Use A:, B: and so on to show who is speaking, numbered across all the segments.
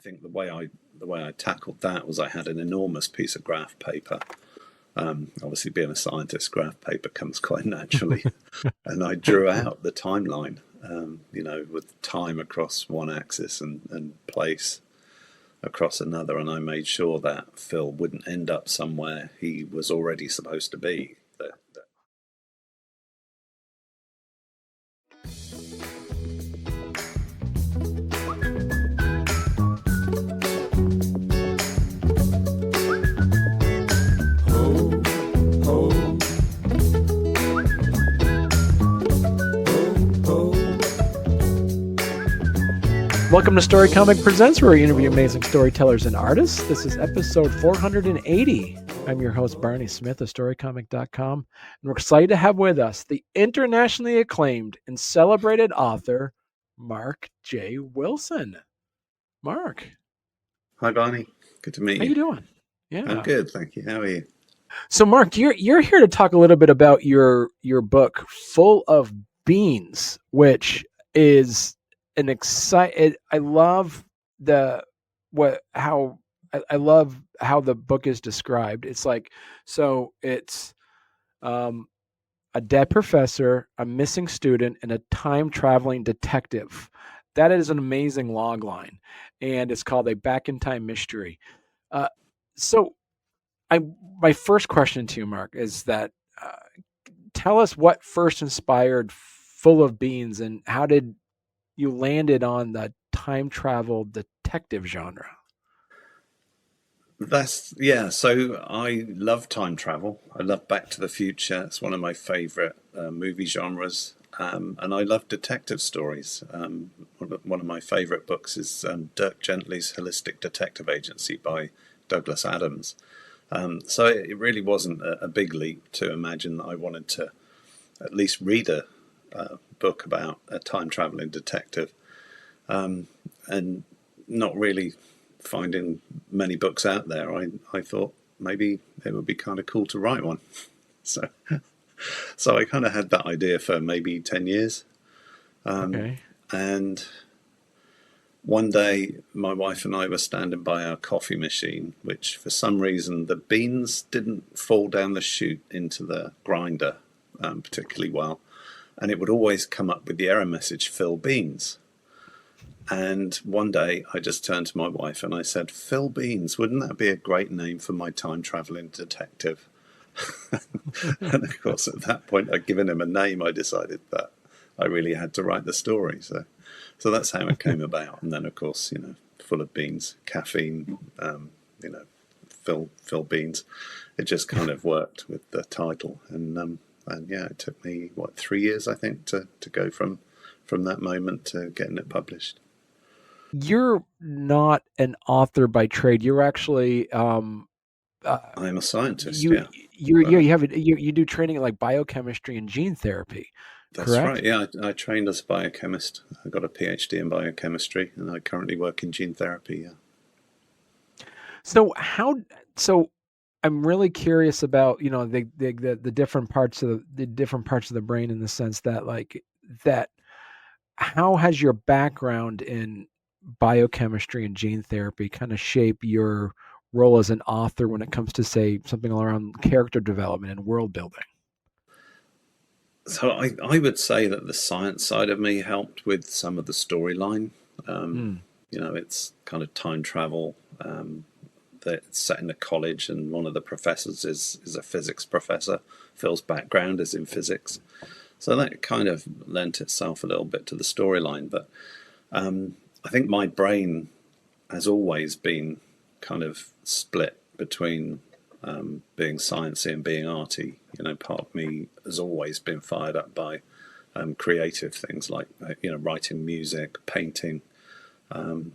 A: think the way I tackled that was I had an enormous piece of graph paper. Obviously, being a scientist, graph paper comes quite naturally, and I drew out the timeline. With time across one axis and place across another, and I made sure that Phil wouldn't end up somewhere he was already supposed to be.
B: Welcome to Storycomic Presents, where we interview amazing storytellers and artists. This is episode 480. I'm your host, Barney Smith of storycomic.com, and we're excited to have with us the internationally acclaimed and celebrated author, Mark J. Wilson. Mark.
A: Hi, Barney. Good to meet you.
B: How you doing?
A: Yeah. I'm good, thank you. How are you?
B: So, Mark, you're here to talk a little bit about your book, Full of Beans, which is an exciting. I love how the book is described. It's like, so it's a dead professor, a missing student, and a time traveling detective. That is an amazing log line, and it's called A Back in Time Mystery. So my first question to you, Mark, is that tell us what first inspired Full of Beans, and how did you landed on the time travel detective genre?
A: So I love time travel. I love Back to the Future. It's one of my favorite movie genres. And I love detective stories. One of my favorite books is Dirk Gently's Holistic Detective Agency by Douglas Adams. So it really wasn't a big leap to imagine that I wanted to at least read a book about a time traveling detective, and not really finding many books out there. I thought maybe it would be kind of cool to write one. So I kind of had that idea for maybe 10 years.
B: Okay.
A: And one day my wife and I were standing by our coffee machine, which for some reason the beans didn't fall down the chute into the grinder particularly well. And it would always come up with the error message, Phil Beans. And one day I just turned to my wife and I said, Phil Beans, wouldn't that be a great name for my time traveling detective? And of course, at that point, I'd given him a name. I decided that I really had to write the story. So that's how it came about. And then, of course, Full of Beans, caffeine, Phil Beans. It just kind of worked with the title. And yeah, it took me 3 years, I think, to go from that moment to getting it published.
B: You're not an author by trade. You're actually
A: I'm a scientist.
B: you do training in like biochemistry and gene therapy.
A: That's
B: correct?
A: Right. Yeah, I trained as a biochemist. I got a PhD in biochemistry, and I currently work in gene therapy. Yeah.
B: So I'm really curious about the different parts of the brain, in the sense that how has your background in biochemistry and gene therapy kind of shape your role as an author when it comes to, say, something around character development and world building?
A: So I would say that the science side of me helped with some of the storyline. It's kind of time travel. It's set in a college, and one of the professors is a physics professor. Phil's background is in physics. So that kind of lent itself a little bit to the storyline. But I think my brain has always been kind of split between being sciencey and being arty. Part of me has always been fired up by creative things like writing music, painting, and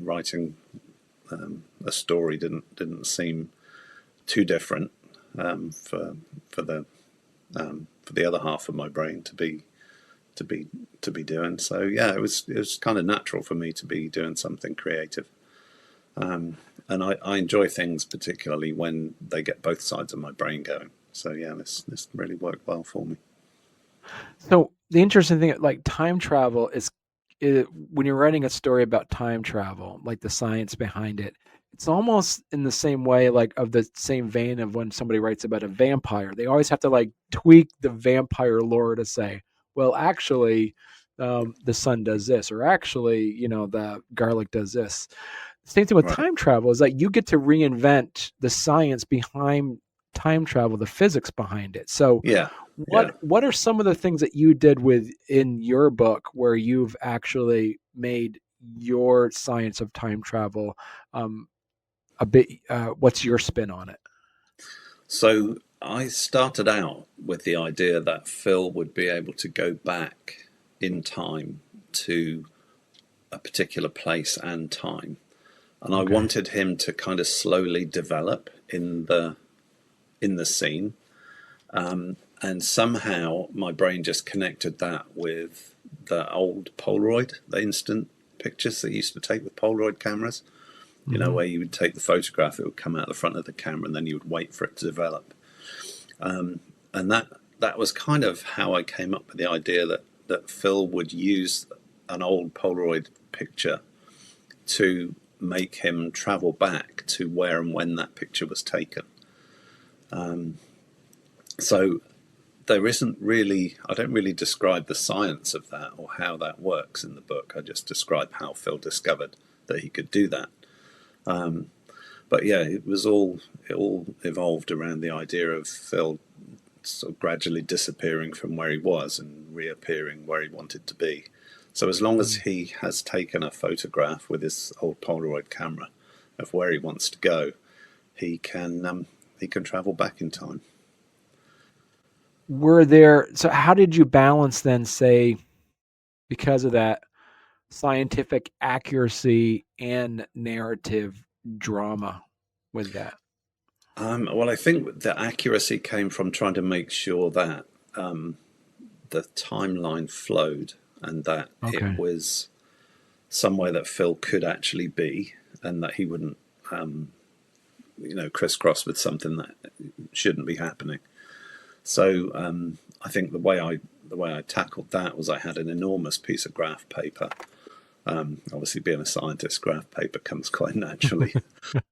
A: writing a story didn't seem too different for the other half of my brain to be doing. So yeah, it was kind of natural for me to be doing something creative. And I enjoy things particularly when they get both sides of my brain going. So yeah, this really worked well for me.
B: So the interesting thing, like time travel, when you're writing a story about time travel, like the science behind it, it's almost in the same way, like of the same vein of when somebody writes about a vampire. They always have to like tweak the vampire lore to say, well, actually, the sun does this, or actually, the garlic does this. Same thing with
A: Right.
B: time travel is like you get to reinvent the science behind time travel, the physics behind it. So
A: Yeah. Yeah.
B: what are some of the things that you did with in your book where you've actually made your science of time travel a bit what's your spin on it?
A: So I started out with the idea that Phil would be able to go back in time to a particular place and time. And I
B: Okay.
A: wanted him to kind of slowly develop in the scene. And somehow my brain just connected that with the old Polaroid, the instant pictures that you used to take with Polaroid cameras. You know,
B: Mm-hmm.
A: where you would take the photograph, it would come out the front of the camera, and then you would wait for it to develop. And that was kind of how I came up with the idea that Phil would use an old Polaroid picture to make him travel back to where and when that picture was taken. So there isn't really, I don't really describe the science of that or how that works in the book. I just describe how Phil discovered that he could do that. But yeah, it all evolved around the idea of Phil sort of gradually disappearing from where he was and reappearing where he wanted to be. So as long as he has taken a photograph with his old Polaroid camera of where he wants to go, he can travel back in time.
B: So how did you balance then, say, because of that scientific accuracy and narrative drama with that?
A: Well, I think the accuracy came from trying to make sure that the timeline flowed and that it
B: Okay.
A: was somewhere that Phil could actually be, and that he wouldn't, crisscross with something that shouldn't be happening. So I think the way I tackled that was I had an enormous piece of graph paper. Obviously, being a scientist, graph paper comes quite naturally,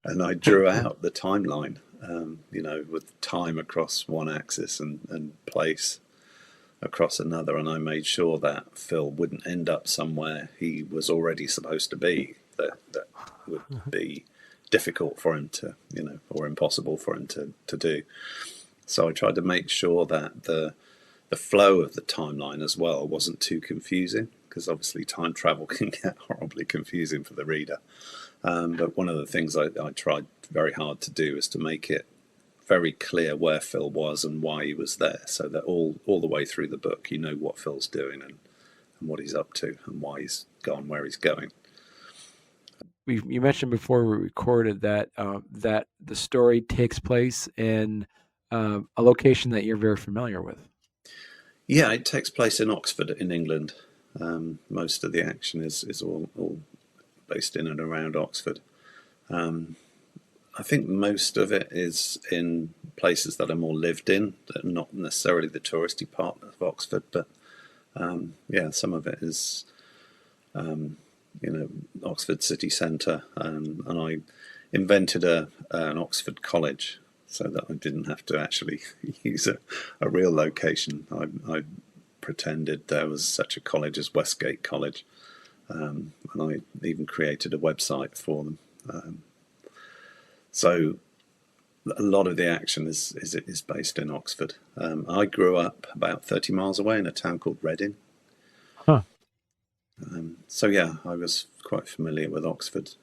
A: and I drew out the timeline. With time across one axis and place across another, and I made sure that Phil wouldn't end up somewhere he was already supposed to be. That would be difficult for him to, or impossible for him to do. So I tried to make sure that the flow of the timeline as well wasn't too confusing, because obviously time travel can get horribly confusing for the reader. But one of the things I tried very hard to do is to make it very clear where Phil was and why he was there, so that all the way through the book you know what Phil's doing and what he's up to and why he's gone where he's going.
B: You mentioned before we recorded that that the story takes place in a location that you're very familiar with.
A: Yeah, it takes place in Oxford in England. Most of the action is all based in and around Oxford. I think most of it is in places that are more lived in, that are not necessarily the touristy part of Oxford, but yeah, some of it is, Oxford city centre, and I invented an Oxford college so that I didn't have to actually use a real location. I pretended there was such a college as Westgate College, and I even created a website for them. So a lot of the action is based in Oxford. I grew up about 30 miles away in a town called Reading.
B: Huh.
A: So yeah, I was quite familiar with Oxford.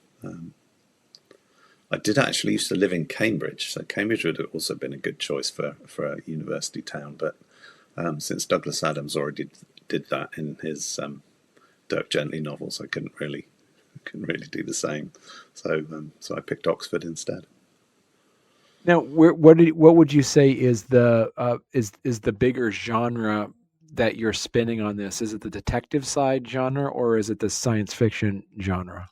A: I did actually used to live in Cambridge, so Cambridge would have also been a good choice for a university town. But since Douglas Adams already did that in his Dirk Gently novels, I couldn't really do the same. So I picked Oxford instead.
B: Now, what would you say is the bigger genre that you're spinning on this? Is it the detective side genre or is it the science fiction genre?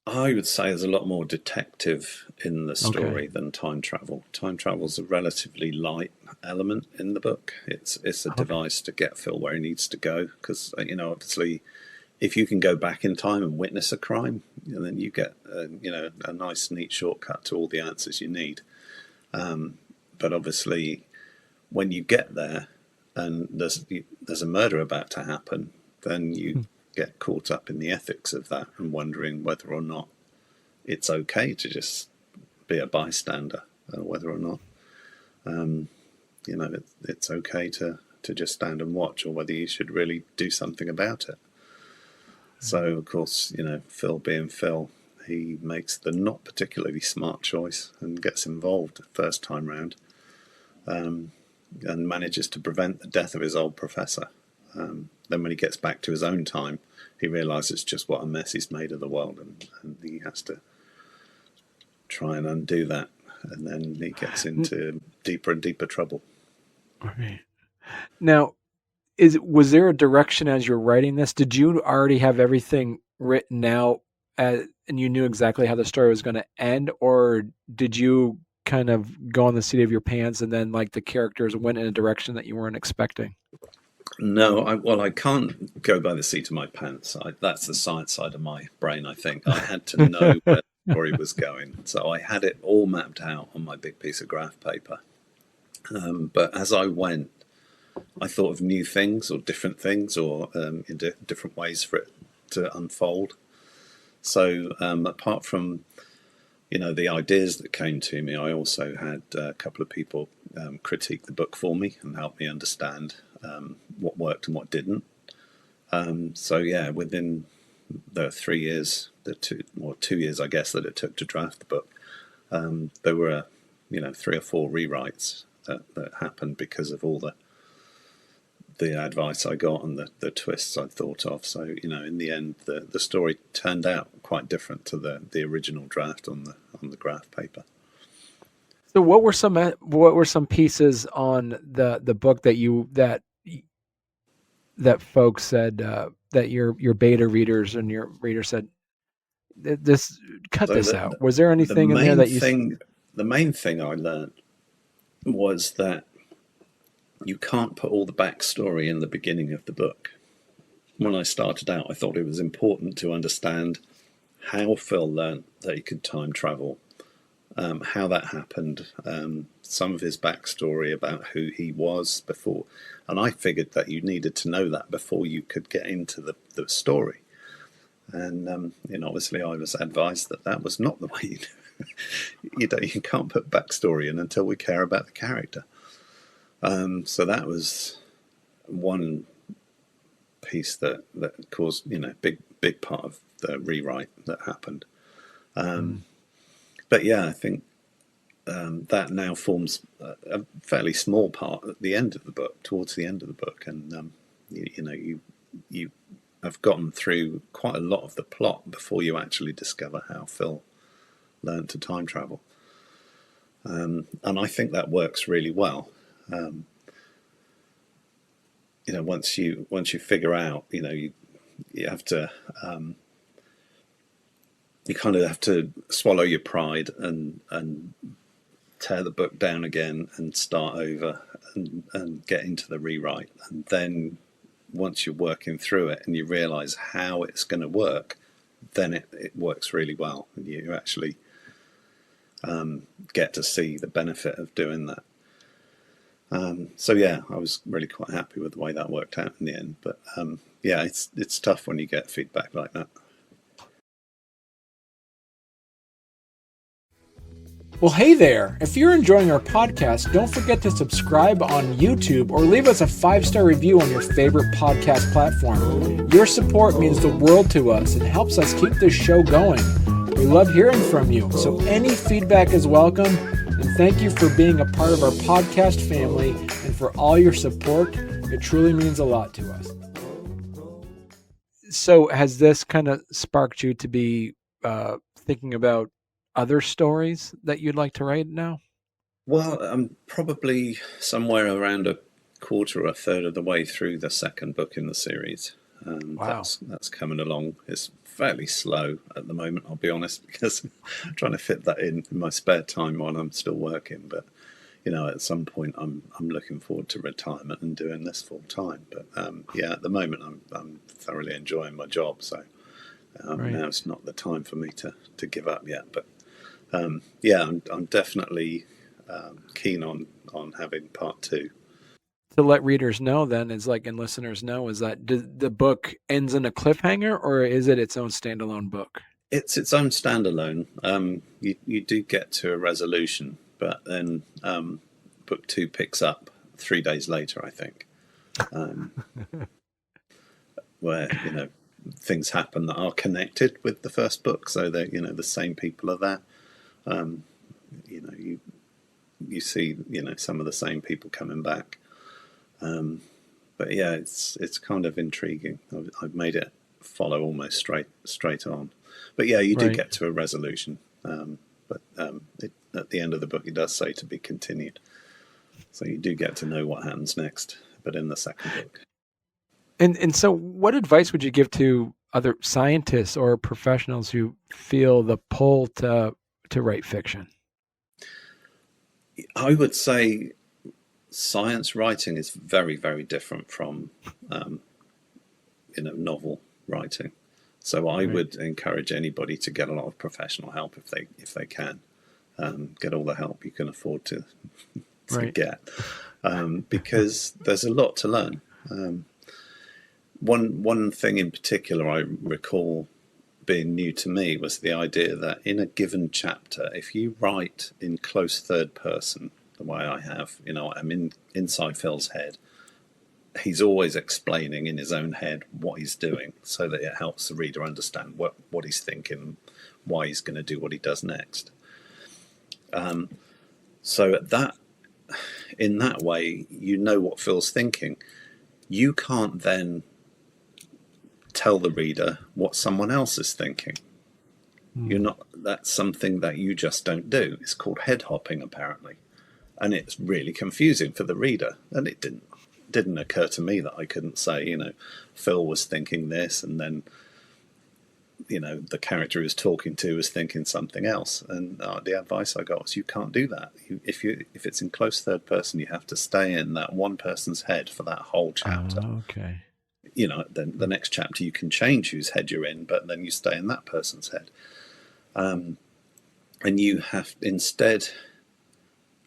A: I would say there's a lot more detective in the
B: Okay.
A: story than time travel. Time travel is a relatively light element in the book. It's a
B: Okay.
A: device to get Phil where he needs to go, because obviously if you can go back in time and witness a crime, then you get a nice, neat shortcut to all the answers you need. But obviously, when you get there and there's a murder about to happen, then you get caught up in the ethics of that and wondering whether or not it's okay to just be a bystander, whether or not it's okay to just stand and watch, or whether you should really do something about it. So, of course, Phil being Phil, he makes the not particularly smart choice and gets involved first time round, and manages to prevent the death of his old professor. Then when he gets back to his own time, he realises just what a mess he's made of the world, and he has to try and undo that. And then he gets into deeper and deeper trouble.
B: Okay. Now, was there a direction as you were writing this? Did you already have everything written out and you knew exactly how the story was going to end, or did you kind of go on the seat of your pants and then like the characters went in a direction that you weren't expecting?
A: No, I can't go by the seat of my pants. That's the science side of my brain, I think. I had to know where the story was going. So I had it all mapped out on my big piece of graph paper. But as I went, I thought of new things or different things, or in different ways for it to unfold. So apart from the ideas that came to me, I also had a couple of people critique the book for me and help me understand what worked and what didn't. So yeah, within the 3 years, 2 years, I guess, that it took to draft the book, there were 3 or 4 rewrites that happened because of all the advice I got and the twists I thought of. So in the end, the story turned out quite different to the original draft on the graph paper.
B: So what were some pieces on the book that folks said that your beta readers and your readers said this out? Was there anything in there that
A: the main thing I learned was that you can't put all the backstory in the beginning of the book. When I started out, I thought it was important to understand how Phil learned that he could time travel, how that happened, some of his backstory about who he was before. And I figured that you needed to know that before you could get into the story. And obviously I was advised that was not the way you do. You can't put backstory in until we care about the character. So that was one piece that caused big part of the rewrite that happened. But yeah, I think that now forms a fairly small part at the end of the book, towards the end of the book, and you have gotten through quite a lot of the plot before you actually discover how Phil learned to time travel, and I think that works really well. Once you figure out, you have to, you kind of have to swallow your pride and tear the book down again and start over and get into the rewrite. And then once you're working through it and you realize how it's going to work, then it works really well. And you actually get to see the benefit of doing that. So yeah, I was really quite happy with the way that worked out in the end. But yeah, it's tough when you get feedback like that.
B: Well, hey there. If you're enjoying our podcast, don't forget to subscribe on YouTube or leave us a 5-star review on your favorite podcast platform. Your support means the world to us and helps us keep this show going. We love hearing from you, so any feedback is welcome. And thank you for being a part of our podcast family and for all your support. It truly means a lot to us. So has this kind of sparked you to be thinking about other stories that you'd like to write now?
A: Well, I'm probably somewhere around a quarter or a third of the way through the second book in the series.
B: Wow.
A: That's coming along. It's fairly slow at the moment, I'll be honest, because I'm trying to fit that in my spare time while I'm still working. But at some point I'm looking forward to retirement and doing this full time. But yeah, at the moment I'm thoroughly enjoying my job, so
B: Right.
A: now it's not the time for me to give up yet. But yeah, I'm definitely keen on having part two.
B: To let readers know, then, is like, and listeners know, is that the book ends in a cliffhanger, or is it its own standalone book?
A: It's its own standalone. You do get to a resolution, but then book two picks up 3 days later, I think, um, where things happen that are connected with the first book, so that the same people are there. Um, you see some of the same people coming back. But yeah, it's kind of intriguing. I've made it follow almost straight on. But yeah, you do
B: Right.
A: get to a resolution. But at the end of the book, it does say to be continued. So you do get to know what happens next, but in the second book.
B: And so, what advice would you give to other scientists or professionals who feel the pull to write fiction?
A: I would say science writing is very, very different from um, novel writing. So I
B: Right.
A: would encourage anybody to get a lot of professional help if they can. Get all the help you can afford to
B: Right.
A: get, because there's a lot to learn. One thing in particular I recall being new to me was the idea that in a given chapter, if you write in close third person, the way I have, I'm inside Phil's head. He's always explaining in his own head what he's doing, so that it helps the reader understand what he's thinking, why he's going to do what he does next. So in that way, what Phil's thinking. You can't then tell the reader what someone else is thinking. You're
B: Mm.
A: not. That's something that you just don't do. It's called head hopping, apparently, and it's really confusing for the reader. And it didn't occur to me that I couldn't say, Phil was thinking this, and then the character he was talking to was thinking something else. And the advice I got was, you can't do that. If it's in close third person, you have to stay in that one person's head for that whole chapter.
B: Okay.
A: Then the next chapter you can change whose head you're in, but then you stay in that person's head. And you have, instead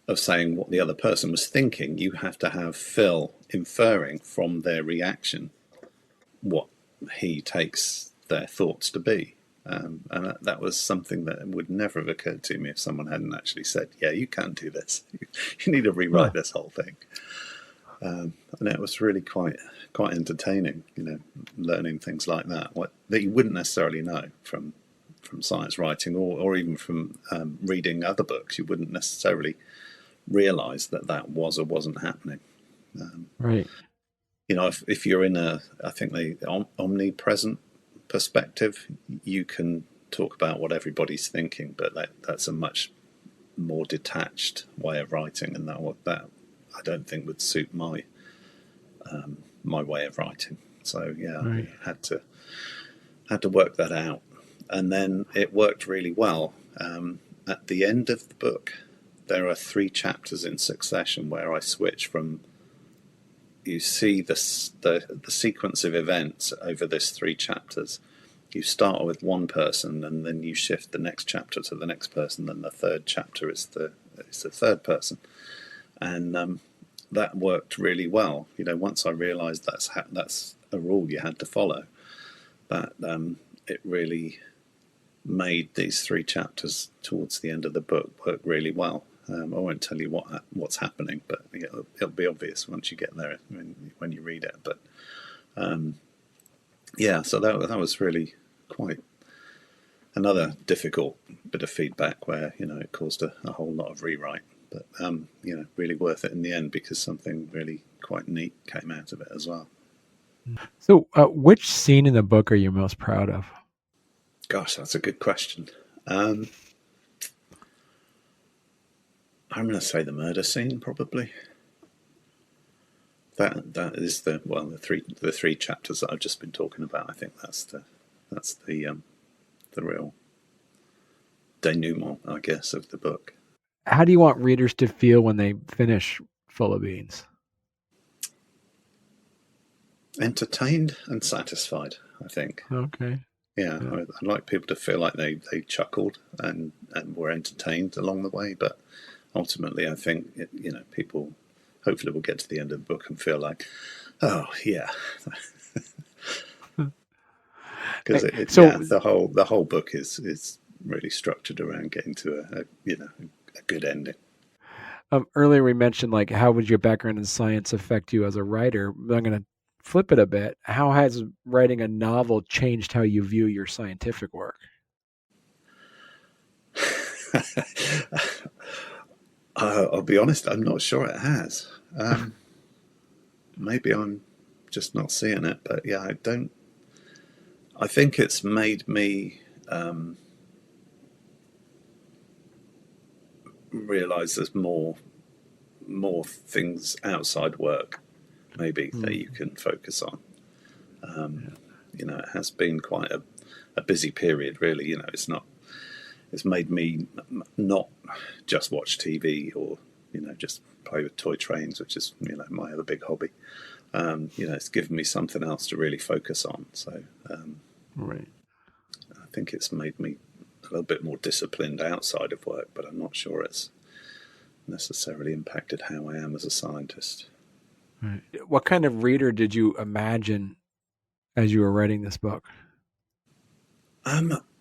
A: of saying what the other person was thinking, you have to have Phil inferring from their reaction what he takes their thoughts to be. And that was something that would never have occurred to me if someone hadn't actually said, yeah, you can't do this. You need to rewrite this whole thing. And it was really quite entertaining, learning things like that you wouldn't necessarily know from science writing, or even from reading other books. You wouldn't necessarily realize that was or wasn't happening.
B: Right.
A: If you're in I think the omnipresent perspective, you can talk about what everybody's thinking, but that's a much more detached way of writing, and that I don't think would suit my way of writing. So yeah,
B: Right.
A: I had to work that out, and then it worked really well. At the end of the book, there are 3 chapters in succession where I switch from. You see the sequence of events over these 3 chapters. You start with one person, and then you shift the next chapter to the next person. Then the third chapter is the third person, and that worked really well. Once I realised that's a rule you had to follow, but it really made these 3 chapters towards the end of the book work really well. I won't tell you what's happening, but it'll be obvious once you get there when you read it. But yeah, so that was really quite another difficult bit of feedback where it caused a whole lot of rewrite. But really worth it in the end, because something really quite neat came out of it as well.
B: So, which scene in the book are you most proud of?
A: Gosh, that's a good question. I'm going to say the murder scene, probably. That is the three chapters that I've just been talking about. I think that's the real denouement, I guess, of the book.
B: how do you want readers to feel when they finish Full of Beans?
A: Entertained and satisfied, I think.
B: Okay.
A: Yeah,
B: Yeah.
A: I'd like people to feel like they chuckled and were entertained along the way. But ultimately, I think people hopefully will get to the end of the book and feel like, oh yeah, because the whole book is really structured around getting to a good ending.
B: Earlier we mentioned like how would your background in science affect you as a writer? But I'm going to flip it a bit. How has writing a novel changed how you view your scientific work?
A: I'll be honest, I'm not sure it has. Maybe I'm just not seeing it, but yeah, I don't. I think it's made me realize there's more things outside work maybe that you can focus on. It has been quite a busy period, really. It's made me not just watch TV or just play with toy trains, which is my other big hobby. It's given me something else to really focus on. So
B: Right.
A: I think it's made me a little bit more disciplined outside of work, but I'm not sure it's necessarily impacted how I am as a scientist.
B: Right. What kind of reader did you imagine as you were writing this book?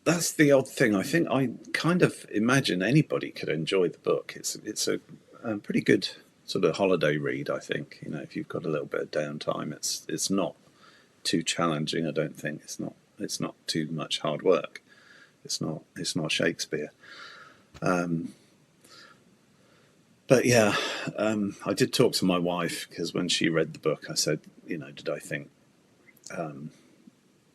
A: That's the odd thing. I think I kind of imagine anybody could enjoy the book. It's a pretty good sort of holiday read. I think if you've got a little bit of downtime, it's not too challenging. I don't think it's not too much hard work. It's not Shakespeare. But yeah, I did talk to my wife because when she read the book, I said, did I think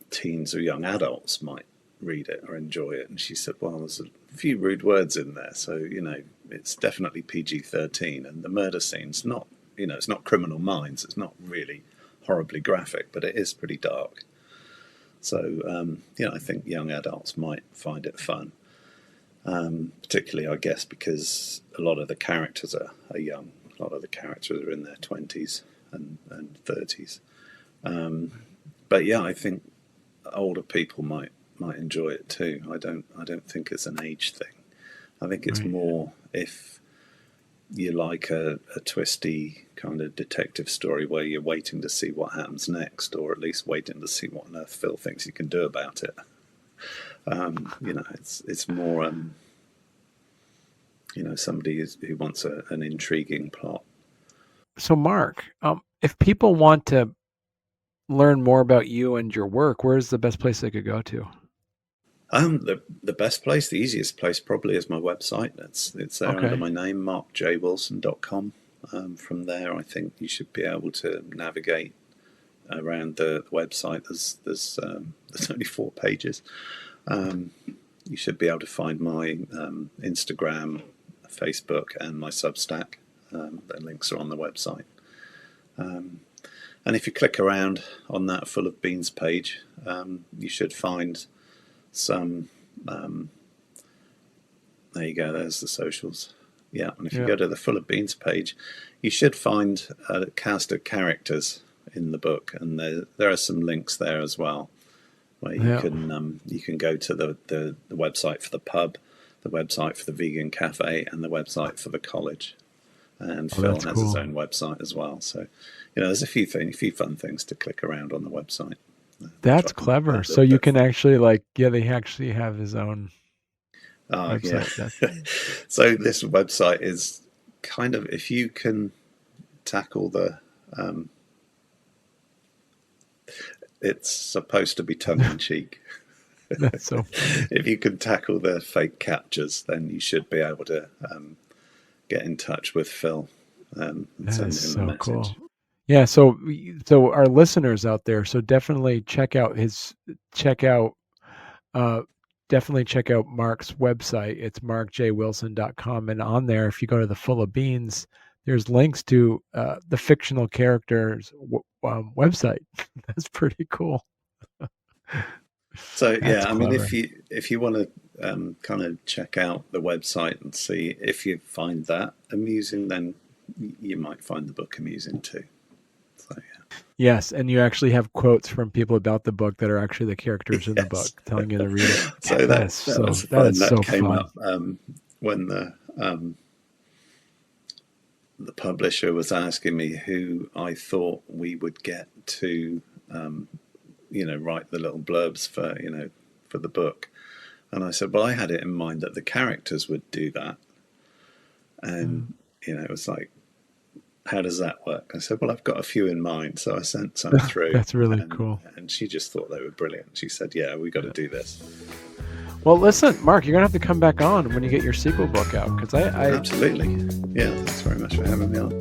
A: teens or young adults might read it or enjoy it? And she said, well, there's a few rude words in there, so it's definitely PG-13, and the murder scene's not, it's not Criminal Minds, it's not really horribly graphic, but it is pretty dark. So I think young adults might find it fun. Particularly, I guess, because a lot of the characters are young. A lot of the characters are in their 20s and 30s. But yeah, I think older people might enjoy it too. I don't think it's an age thing. I think it's more if you like a twisty kind of detective story where you're waiting to see what happens next, or at least waiting to see what on earth Phil thinks he can do about it. It's more somebody who wants an intriguing plot.
B: So, Mark, if people want to learn more about you and your work, where's the best place they could go to?
A: The best place, the easiest place probably is my website. It's there under my name, markjwilson.com. From there, I think you should be able to navigate around the website. There's only 4 pages. You should be able to find my Instagram, Facebook, and my Substack. The links are on the website. And if you click around on that Full of Beans page, you should find some. There you go. There's the socials. Yeah, and if you go to the Full of Beans page, you should find a cast of characters in the book, and there are some links there as well, where you can go to the website for the pub, the website for the vegan cafe, and the website for the college. And Phil has his own website as well. So, there's a few fun things to click around on the website.
B: That's clever. So you can actually they actually have his own website.
A: Yeah. So this website is kind of, if you can tackle the, it's supposed to be tongue in cheek.
B: That's so funny.
A: If you can tackle the fake captures, then you should be able to get in touch with Phil and send him a message. Cool.
B: Yeah, so our listeners out there, so definitely check out Mark's website. It's markjwilson.com, and on there, if you go to the Full of Beans, there's links to the fictional character's website. That's pretty cool.
A: So yeah, I mean, if you want to kind of check out the website and see if you find that amusing, then you might find the book amusing too. So yeah.
B: Yes, and you actually have quotes from people about the book that are actually the characters in the
A: Yes.
B: book, telling you to read it.
A: So that was fun. That came
B: fun.
A: up when the publisher was asking me who I thought we would get to, write the little blurbs for the book. And I said, well, I had it in mind that the characters would do that. And, it was like, how does that work? I said, well, I've got a few in mind. So I sent some through.
B: That's really cool.
A: And she just thought they were brilliant. She said, yeah, we got to do this.
B: Well, listen, Mark, you're going to have to come back on when you get your sequel book out. Because I
A: Absolutely. Yeah, thanks very much for having me on.